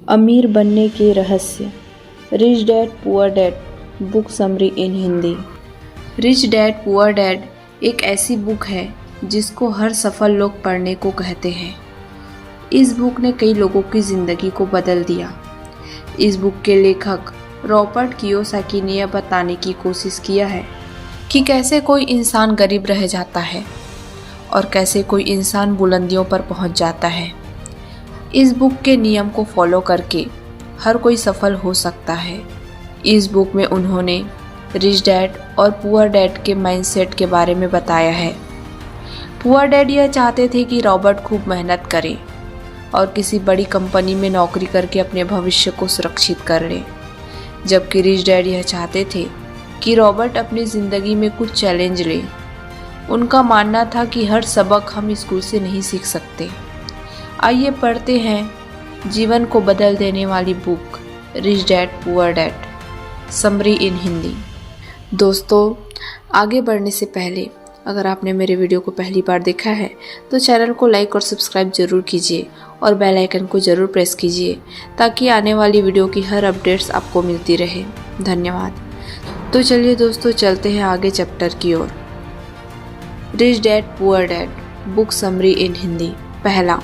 अमीर बनने के रहस्य, rich dad poor dad, book summary in Hindi. Rich dad poor dad एक ऐसी बुक है जिसको हर सफल लोग पढ़ने को कहते हैं। इस बुक ने कई लोगों की ज़िंदगी को बदल दिया। इस बुक के लेखक रॉबर्ट कियोसाकी ने यह बताने की कोशिश किया है कि कैसे कोई इंसान गरीब रह जाता है और कैसे कोई इंसान बुलंदियों पर पहुंच जाता है। इस बुक के नियम को फॉलो करके हर कोई सफल हो सकता है। इस बुक में उन्होंने रिच डैड और पुअर डैड के माइंडसेट के बारे में बताया है। पुअर डैड यह चाहते थे कि रॉबर्ट खूब मेहनत करे और किसी बड़ी कंपनी में नौकरी करके अपने भविष्य को सुरक्षित कर ले, जबकि रिच डैड यह चाहते थे कि रॉबर्ट अपनी ज़िंदगी में कुछ चैलेंज ले। उनका मानना था कि हर सबक हम स्कूल से नहीं सीख सकते। आइए पढ़ते हैं जीवन को बदल देने वाली book rich dad poor dad, summary in Hindi. दोस्तों, आगे बढ़ने से पहले अगर आपने मेरे वीडियो को पहली बार देखा है तो चैनल को लाइक और सब्सक्राइब जरूर कीजिए और बेल आइकन को जरूर प्रेस कीजिए ताकि आने वाली वीडियो की हर अपडेट्स आपको मिलती रहे। धन्यवाद। तो चलिए दोस्तों, चलते हैं आगे चैप्टर की ओर। Rich dad poor dad, book summary in Hindi. पहला,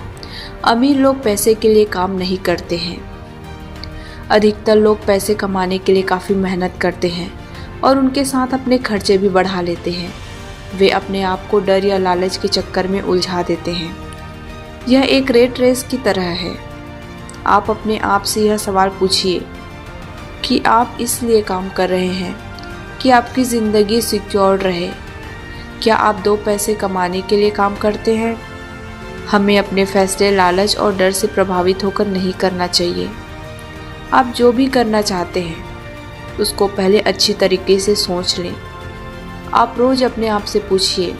अमीर लोग पैसे के लिए काम नहीं करते हैं। अधिकतर लोग पैसे कमाने के लिए काफ़ी मेहनत करते हैं और उनके साथ अपने खर्चे भी बढ़ा लेते हैं। वे अपने आप को डर या लालच के चक्कर में उलझा देते हैं। यह एक रेट रेस की तरह है। आप अपने आप से यह सवाल पूछिए कि आप इसलिए काम कर रहे हैं कि आपकी ज़िंदगी सिक्योर रहे। क्या आप दो पैसे कमाने के लिए काम करते हैं? हमें अपने फैसले लालच और डर से प्रभावित होकर नहीं करना चाहिए। आप जो भी करना चाहते हैं उसको पहले अच्छी तरीके से सोच लें। आप रोज़ अपने आप से पूछिए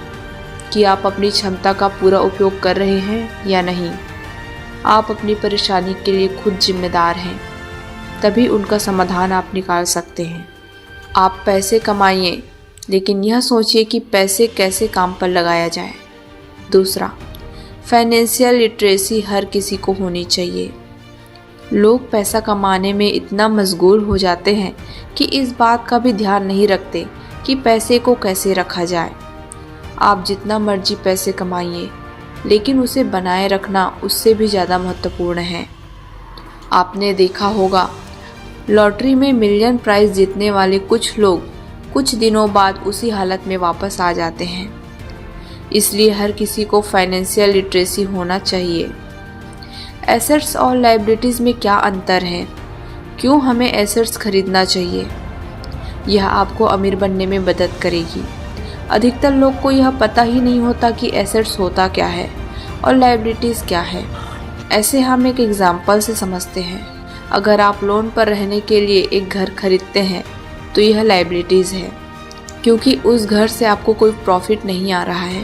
कि आप अपनी क्षमता का पूरा उपयोग कर रहे हैं या नहीं। आप अपनी परेशानी के लिए खुद जिम्मेदार हैं, तभी उनका समाधान आप निकाल सकते हैं। आप पैसे कमाइए, लेकिन यह सोचिए कि पैसे कैसे काम पर लगाया जाए। दूसरा, फाइनेंशियल लिटरेसी हर किसी को होनी चाहिए। लोग पैसा कमाने में इतना मशगूल हो जाते हैं कि इस बात का भी ध्यान नहीं रखते कि पैसे को कैसे रखा जाए। आप जितना मर्जी पैसे कमाइए, लेकिन उसे बनाए रखना उससे भी ज़्यादा महत्वपूर्ण है। आपने देखा होगा, लॉटरी में मिलियन प्राइज़ जीतने वाले कुछ लोग कुछ दिनों बाद उसी हालत में वापस आ जाते हैं। इसलिए हर किसी को फाइनेंशियल लिटरेसी होना चाहिए। एसेट्स और लायबिलिटीज़ में क्या अंतर है? क्यों हमें एसेट्स खरीदना चाहिए? यह आपको अमीर बनने में मदद करेगी। अधिकतर लोग को यह पता ही नहीं होता कि एसेट्स होता क्या है और लायबिलिटीज़ क्या है। ऐसे हम एक एग्जाम्पल से समझते हैं। अगर आप लोन पर रहने के लिए एक घर खरीदते हैं तो यह लायबिलिटीज़ है, क्योंकि उस घर से आपको कोई प्रॉफिट नहीं आ रहा है।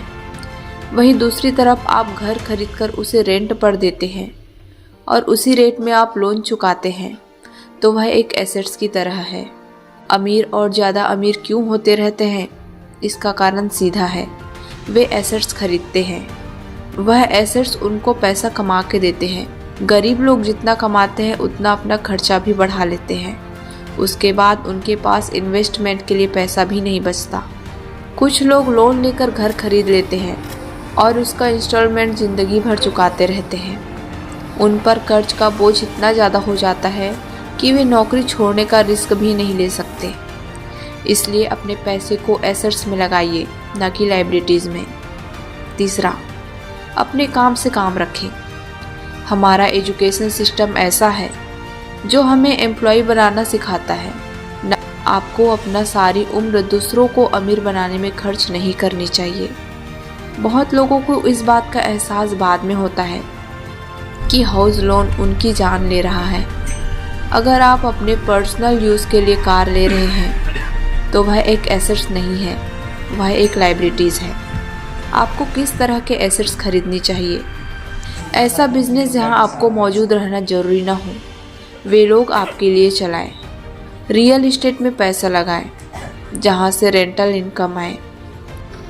वहीं दूसरी तरफ आप घर खरीदकर उसे रेंट पर देते हैं और उसी रेट में आप लोन चुकाते हैं, तो वह एक एसेट्स की तरह है। अमीर और ज़्यादा अमीर क्यों होते रहते हैं? इसका कारण सीधा है, वे एसेट्स खरीदते हैं। वह एसेट्स उनको पैसा कमा के देते हैं। गरीब लोग जितना कमाते हैं उतना अपना खर्चा भी बढ़ा लेते हैं। उसके बाद उनके पास इन्वेस्टमेंट के लिए पैसा भी नहीं बचता। कुछ लोग लोन लेकर घर खरीद लेते हैं और उसका इंस्टॉलमेंट ज़िंदगी भर चुकाते रहते हैं। उन पर कर्ज का बोझ इतना ज़्यादा हो जाता है कि वे नौकरी छोड़ने का रिस्क भी नहीं ले सकते। इसलिए अपने पैसे को एसेट्स में लगाइए, न कि लायबिलिटीज़ में। तीसरा, अपने काम से काम रखें। हमारा एजुकेशन सिस्टम ऐसा है जो हमें एम्प्लॉय बनाना सिखाता है। आपको अपना सारी उम्र दूसरों को अमीर बनाने में खर्च नहीं करनी चाहिए। बहुत लोगों को इस बात का एहसास बाद में होता है कि हाउस लोन उनकी जान ले रहा है। अगर आप अपने पर्सनल यूज़ के लिए कार ले रहे हैं तो वह एक एसेट्स नहीं है, वह एक लायबिलिटीज़ है। आपको किस तरह के एसेट्स खरीदनी चाहिए? ऐसा बिजनेस जहां आपको मौजूद रहना जरूरी ना हो, वे लोग आपके लिए चलाएं। रियल एस्टेट में पैसा लगाएं, जहां से रेंटल इनकम आए।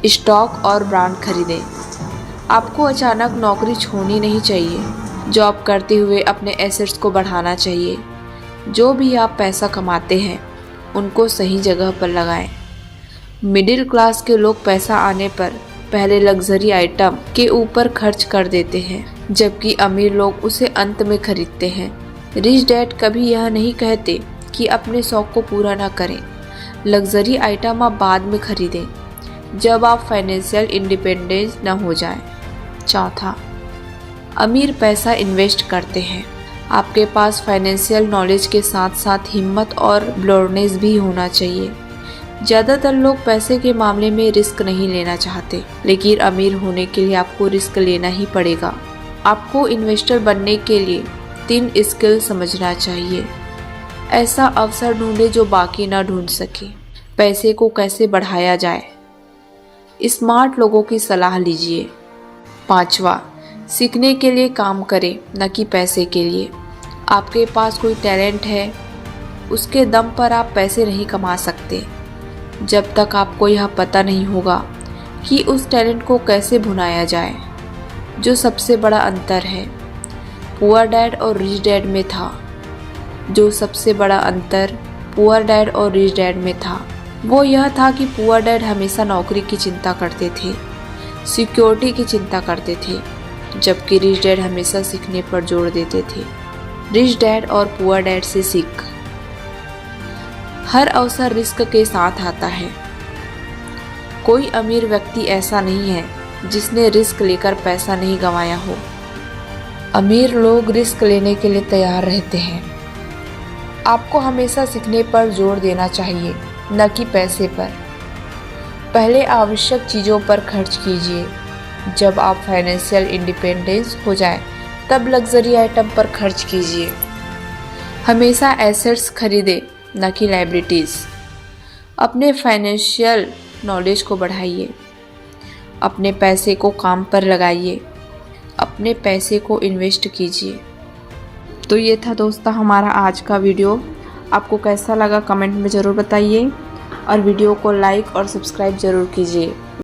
स्टॉक और ब्रांड खरीदें। आपको अचानक नौकरी छोड़नी नहीं चाहिए। जॉब करते हुए अपने एसेट्स को बढ़ाना चाहिए। जो भी आप पैसा कमाते हैं उनको सही जगह पर लगाएं। मिडिल क्लास के लोग पैसा आने पर पहले लग्जरी आइटम के ऊपर खर्च कर देते हैं, जबकि अमीर लोग उसे अंत में खरीदते हैं। रिच डैड कभी यह नहीं कहते कि अपने शौक को पूरा ना करें। लग्जरी आइटम आप बाद में खरीदें, जब आप फाइनेंशियल इंडिपेंडेंस न हो जाएं। चौथा, अमीर पैसा इन्वेस्ट करते हैं। आपके पास फाइनेंशियल नॉलेज के साथ साथ हिम्मत और ब्लॉडनेस भी होना चाहिए। ज़्यादातर लोग पैसे के मामले में रिस्क नहीं लेना चाहते, लेकिन अमीर होने के लिए आपको रिस्क लेना ही पड़ेगा। आपको इन्वेस्टर बनने के लिए 3 स्किल समझना चाहिए। ऐसा अवसर ढूंढे जो बाकी ना ढूंढ सके। पैसे को कैसे बढ़ाया जाए, स्मार्ट लोगों की सलाह लीजिए। 5वां, सीखने के लिए काम करें, न कि पैसे के लिए। आपके पास कोई टैलेंट है, उसके दम पर आप पैसे नहीं कमा सकते जब तक आपको यह पता नहीं होगा कि उस टैलेंट को कैसे भुनाया जाए। जो सबसे बड़ा अंतर है पुअर डैड और रिच डैड में था, जो सबसे बड़ा अंतर पुअर डैड और रिच डैड में था, वो यह था कि पुअर डैड हमेशा नौकरी की चिंता करते थे, सिक्योरिटी की चिंता करते थे, जबकि रिच डैड हमेशा सीखने पर जोर देते थे। रिच डैड और पुअर डैड से सीख। हर अवसर रिस्क के साथ आता है। कोई अमीर व्यक्ति ऐसा नहीं है जिसने रिस्क लेकर पैसा नहीं गंवाया हो। अमीर लोग रिस्क लेने के लिए तैयार रहते हैं। आपको हमेशा सीखने पर जोर देना चाहिए, न कि पैसे पर। पहले आवश्यक चीज़ों पर खर्च कीजिए। जब आप फाइनेंशियल इंडिपेंडेंस हो जाए तब लग्जरी आइटम पर खर्च कीजिए। हमेशा एसेट्स खरीदें, न कि लायबिलिटीज़। अपने फाइनेंशियल नॉलेज को बढ़ाइए। अपने पैसे को काम पर लगाइए। अपने पैसे को इन्वेस्ट कीजिए। तो ये था दोस्तों हमारा आज का वीडियो। आपको कैसा लगा कमेंट में ज़रूर बताइए और वीडियो को लाइक और सब्सक्राइब ज़रूर कीजिए।